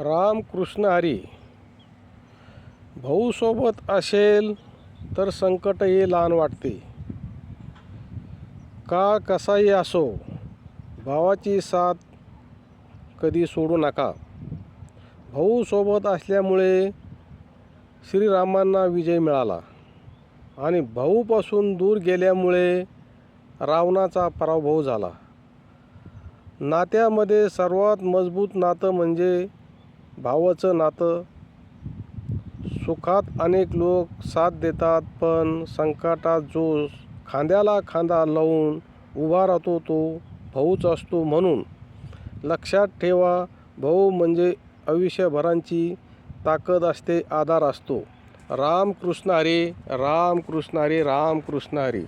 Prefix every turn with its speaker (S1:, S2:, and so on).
S1: राम कृष्ण हरी. भाऊ सोबत असेल तर संकटही लहान वाटते. काळ कसाही असो, भावाची साथ कधी सोडू नका. भाऊ सोबत असल्यामुळे श्रीरामांना विजय मिळाला आणि भाऊपासून दूर गेल्यामुळे रावणाचा पराभव झाला. नात्यामध्ये सर्वात मजबूत नातं म्हणजे भावाचं नातं. सुखात अनेक लोक साथ देतात, पण संकटात जो खांद्याला खांदा लावून उभा राहतो तो भाऊच असतो. म्हणून लक्षात ठेवा, भाऊ म्हणजे आयुष्यभराची ताकद असते, आधार असतो. राम कृष्ण हरी. राम कृष्ण हरी. राम कृष्ण हरी.